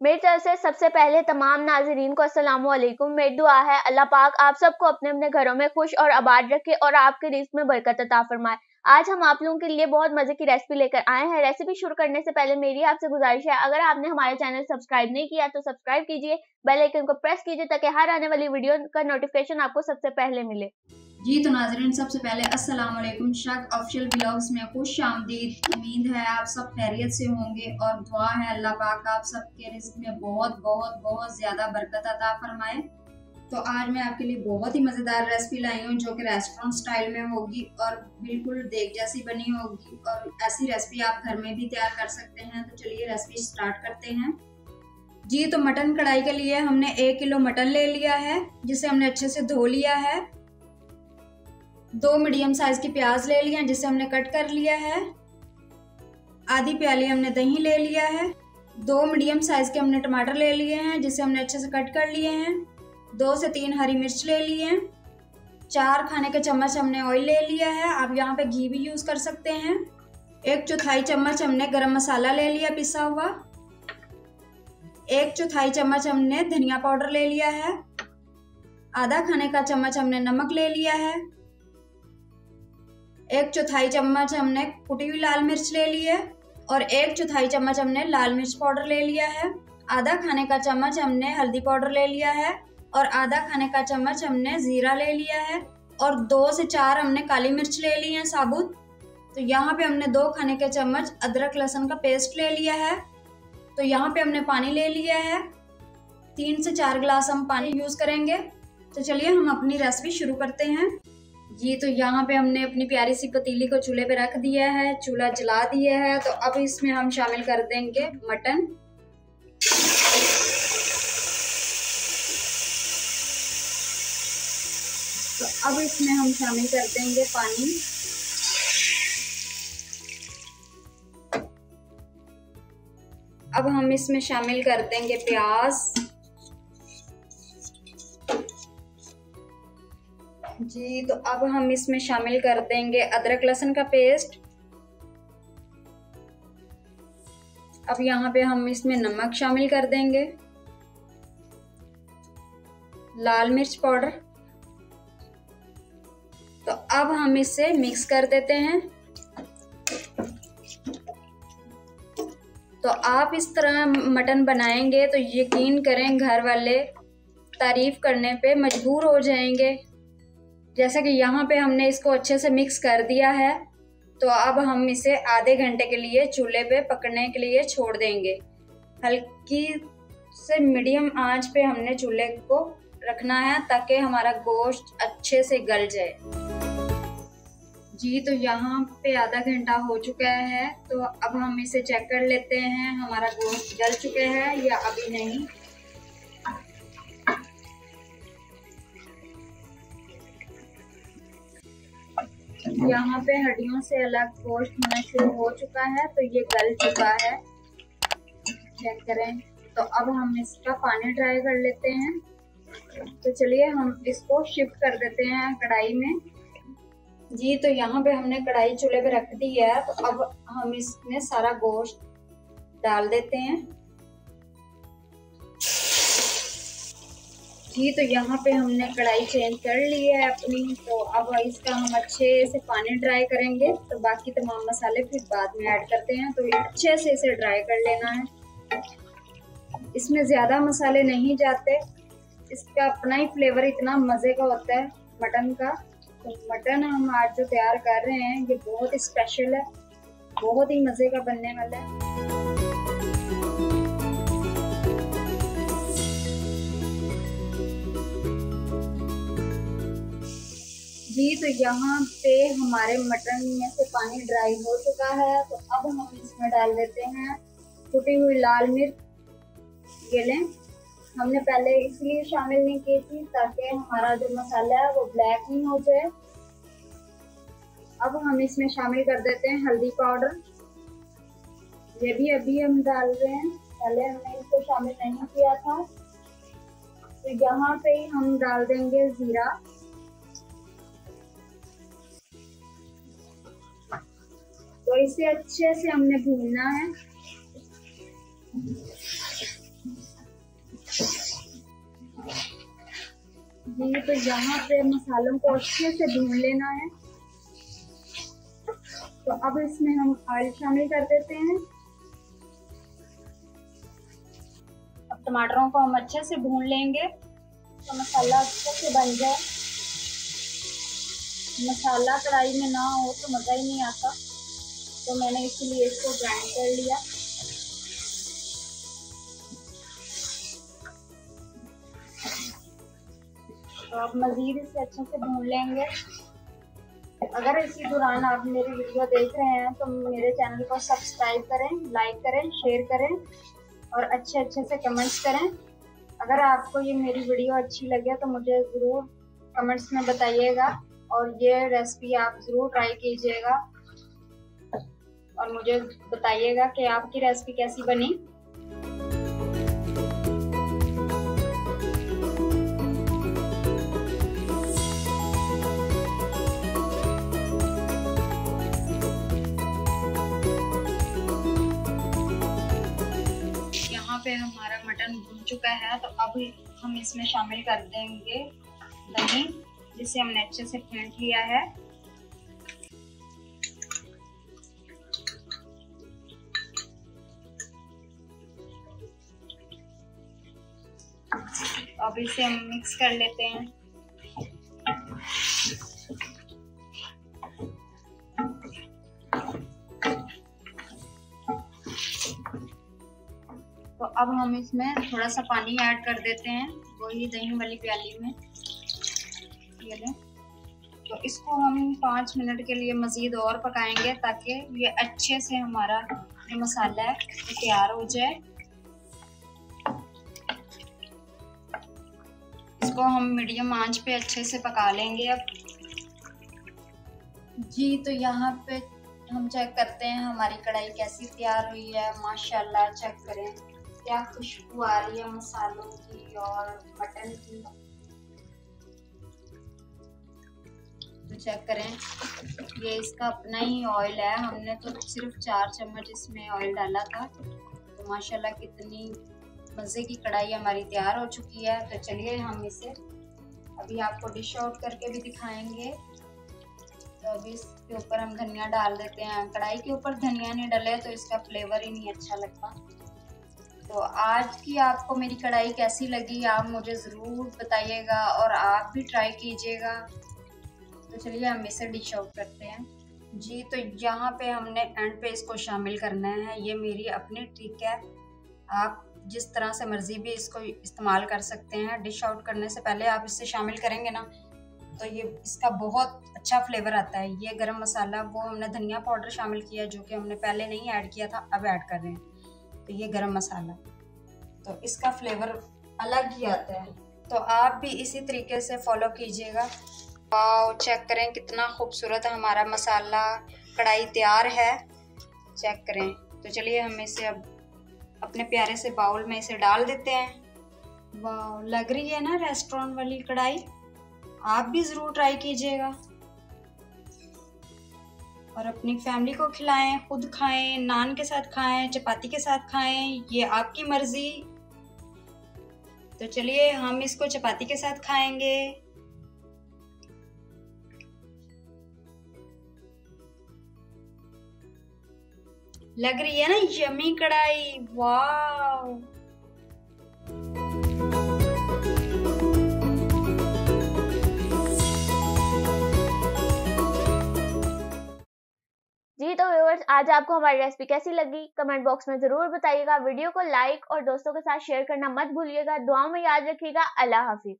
मेरी तरफ से सबसे पहले तमाम नाज़रीन को अस्सलाम वालेकुम। मेरी दुआ है अल्लाह पाक आप सबको अपने अपने घरों में खुश और आबाद रखे और आपके रिज़्क़ में बरकत अता फरमाए। आज हम आप लोगों के लिए बहुत मज़े की रेसिपी लेकर आए हैं। रेसिपी शुरू करने से पहले मेरी आपसे गुजारिश है, अगर आपने हमारे चैनल सब्सक्राइब नहीं किया तो सब्सक्राइब कीजिए, बेल आइकन को प्रेस कीजिए ताकि हर आने वाली वीडियो का नोटिफिकेशन आपको सबसे पहले मिले। जी तो नाज़रीन, सबसे पहले अस्सलाम वालेकुम। शक ऑफिशियल व्लॉग्स में खुश आमदीद। उम्मीद है आप सब खैरियत से होंगे और दुआ है अल्लाह पाक आप सबके रिज़्क़ में बहुत बहुत बहुत ज़्यादा बरकत अता फरमाए। तो आज मैं आपके लिए बहुत ही मज़ेदार रेसिपी लाई हूँ जो कि रेस्टोरेंट स्टाइल में होगी और बिल्कुल देग जैसी बनी होगी, और ऐसी रेसिपी आप घर में भी तैयार कर सकते हैं। तो चलिए रेसिपी स्टार्ट करते हैं। जी तो मटन कढ़ाई के लिए हमने 1 किलो मटन ले लिया है, जिसे हमने अच्छे से धो लिया है। 2 मीडियम साइज की प्याज ले लिया जिसे हमने कट कर लिया है। आधी प्याली हमने दही ले लिया है। 2 मीडियम साइज के हमने टमाटर ले लिए हैं जिसे हमने अच्छे से कट कर लिए हैं। 2 से 3 हरी मिर्च ले लिए हैं। 4 खाने के चम्मच हमने ऑयल ले लिया है, आप यहाँ पे घी भी यूज कर सकते हैं। 1/4 चम्मच हमने गरम मसाला ले लिया पिसा हुआ। 1/4 चम्मच हमने धनिया पाउडर ले लिया है। आधा खाने का चम्मच हमने नमक ले लिया है। 1/4 चम्मच हमने कुटी हुई लाल मिर्च ले ली है और 1/4 चम्मच हमने लाल मिर्च पाउडर ले लिया है। आधा खाने का चम्मच हमने हल्दी पाउडर ले लिया है और आधा खाने का चम्मच हमने जीरा ले लिया है और 2 से 4 हमने काली मिर्च ले ली है साबुत। तो यहाँ पे हमने 2 खाने के चम्मच अदरक लहसुन का पेस्ट ले लिया है। तो यहाँ पे हमने पानी ले लिया है, 3 से 4 गिलास हम पानी यूज करेंगे। तो चलिए हम अपनी रेसिपी शुरू करते हैं। जी तो यहाँ पे हमने अपनी प्यारी सी पतीली को चूल्हे पे रख दिया है, चूल्हा जला दिया है। तो अब इसमें हम शामिल कर देंगे मटन। तो अब इसमें हम शामिल कर देंगे पानी। अब हम इसमें शामिल कर देंगे प्याज। जी तो अब हम इसमें शामिल कर देंगे अदरक लहसुन का पेस्ट। अब यहाँ पे हम इसमें नमक शामिल कर देंगे, लाल मिर्च पाउडर। तो अब हम इसे मिक्स कर देते हैं। तो आप इस तरह मटन बनाएंगे तो यकीन करें घर वाले तारीफ करने पे मजबूर हो जाएंगे। जैसा कि यहाँ पे हमने इसको अच्छे से मिक्स कर दिया है, तो अब हम इसे आधे घंटे के लिए चूल्हे पे पकने के लिए छोड़ देंगे। हल्की से मीडियम आंच पे हमने चूल्हे को रखना है ताकि हमारा गोश्त अच्छे से गल जाए। जी तो यहाँ पे आधा घंटा हो चुका है, तो अब हम इसे चेक कर लेते हैं हमारा गोश्त गल चुके हैं या अभी नहीं। यहाँ पे हड्डियों से अलग गोश्त होना शुरू हो चुका है, तो ये गल चुका है, चेक करें। तो अब हम इसका पानी ड्राई कर लेते हैं। तो चलिए हम इसको शिफ्ट कर देते हैं कढ़ाई में। जी तो यहाँ पे हमने कढ़ाई चूल्हे पे रख दी है, तो अब हम इसमें सारा गोश्त डाल देते हैं। जी तो यहाँ पे हमने कढ़ाई चेंज कर ली है अपनी। तो अब इसका हम अच्छे से पानी ड्राई करेंगे, तो बाकी तमाम मसाले फिर बाद में ऐड करते हैं। तो अच्छे से इसे ड्राई कर लेना है, इसमें ज़्यादा मसाले नहीं जाते, इसका अपना ही फ्लेवर इतना मज़े का होता है मटन का। तो मटन हम आज जो तैयार कर रहे हैं ये बहुत स्पेशल है, बहुत ही मज़े का बनने वाला है। जी तो यहाँ पे हमारे मटन में से पानी ड्राई हो चुका है, तो अब हम इसमें डाल देते हैं कुटी हुई लाल मिर्च। ये लें, हमने पहले इसलिए शामिल नहीं की थी ताकि हमारा जो मसाला है वो ब्लैक नहीं हो जाए। अब हम इसमें शामिल कर देते हैं हल्दी पाउडर, ये भी अभी हम डाल रहे हैं, पहले हमने इसको शामिल नहीं किया था। तो यहाँ पे ही हम डाल देंगे जीरा। तो इसे अच्छे से हमने भूनना है। जी तो यहाँ पे मसालों को अच्छे से भून लेना है। तो अब इसमें हम ऑयल शामिल कर देते हैं। अब टमाटरों को हम अच्छे से भून लेंगे तो मसाला अच्छे से बन जाए। मसाला कढ़ाई में ना हो तो मज़ा ही नहीं आता, तो मैंने इसीलिए इसको ग्राइंड कर लिया। तो आप मज़ीद इसे अच्छे से भून लेंगे। अगर इसी दौरान आप मेरी वीडियो देख रहे हैं तो मेरे चैनल को सब्सक्राइब करें, लाइक करें, शेयर करें और अच्छे अच्छे से कमेंट्स करें। अगर आपको ये मेरी वीडियो अच्छी लगे तो मुझे ज़रूर कमेंट्स में बताइएगा और ये रेसिपी आप ज़रूर ट्राई कीजिएगा और मुझे बताइएगा कि आपकी रेसिपी कैसी बनी। यहाँ पे हमारा मटन भून चुका है, तो अब हम इसमें शामिल कर देंगे दही, जिसे हमने अच्छे से फेंट लिया है। अब इसे हम मिक्स कर लेते हैं। तो अब हम इसमें थोड़ा सा पानी ऐड कर देते हैं, वही दही वाली प्याली में। ये लें। तो इसको हम 5 मिनट के लिए मज़ीद और पकाएंगे ताकि ये अच्छे से हमारा जो मसाला है वो तैयार हो जाए। इसको हम मीडियम आंच पे अच्छे से पका लेंगे। अब जी तो यहाँ पे हम चेक करते हैं हमारी कढ़ाई कैसी तैयार हुई है। माशाल्लाह, चेक करें क्या खुशबू आ रही है मसालों की और मटन की। तो चेक करें, ये इसका अपना ही ऑयल है, हमने तो सिर्फ 4 चम्मच इसमें ऑयल डाला था। तो माशाल्लाह कितनी मज़े की कढ़ाई हमारी तैयार हो चुकी है। तो चलिए हम इसे अभी आपको डिश आउट करके भी दिखाएंगे। तो अभी इसके ऊपर हम धनिया डाल देते हैं। कढ़ाई के ऊपर धनिया नहीं डले तो इसका फ्लेवर ही नहीं अच्छा लगता। तो आज की आपको मेरी कढ़ाई कैसी लगी आप मुझे ज़रूर बताइएगा और आप भी ट्राई कीजिएगा। तो चलिए हम इसे डिश आउट करते हैं। जी तो यहाँ पे हमने एंड पे इसको शामिल करना है। ये मेरी अपनी ट्रिक है, आप जिस तरह से मर्ज़ी भी इसको इस्तेमाल कर सकते हैं। डिश आउट करने से पहले आप इसे शामिल करेंगे ना तो ये इसका बहुत अच्छा फ्लेवर आता है। ये गरम मसाला, वो हमने धनिया पाउडर शामिल किया जो कि हमने पहले नहीं ऐड किया था, अब ऐड कर रहे हैं। तो ये गरम मसाला, तो इसका फ्लेवर अलग ही आता है। तो आप भी इसी तरीके से फॉलो कीजिएगा। वाओ, चेक करें कितना खूबसूरत हमारा मसाला कढ़ाई तैयार है। चेक करें। तो चलिए हम इसे अब अपने प्यारे से बाउल में इसे डाल देते हैं। वाओ, लग रही है ना रेस्टोरेंट वाली कढ़ाई। आप भी ज़रूर ट्राई कीजिएगा और अपनी फैमिली को खिलाएं, खुद खाएं, नान के साथ खाएं, चपाती के साथ खाएं, ये आपकी मर्जी। तो चलिए हम इसको चपाती के साथ खाएंगे। लग रही है ना यम्मी कढ़ाई। वाह। जी तो व्यूअर्स, आज आपको हमारी रेसिपी कैसी लगी कमेंट बॉक्स में ज़रूर बताइएगा। वीडियो को लाइक और दोस्तों के साथ शेयर करना मत भूलिएगा। दुआओं में याद रखिएगा। अल्लाह हाफिज़।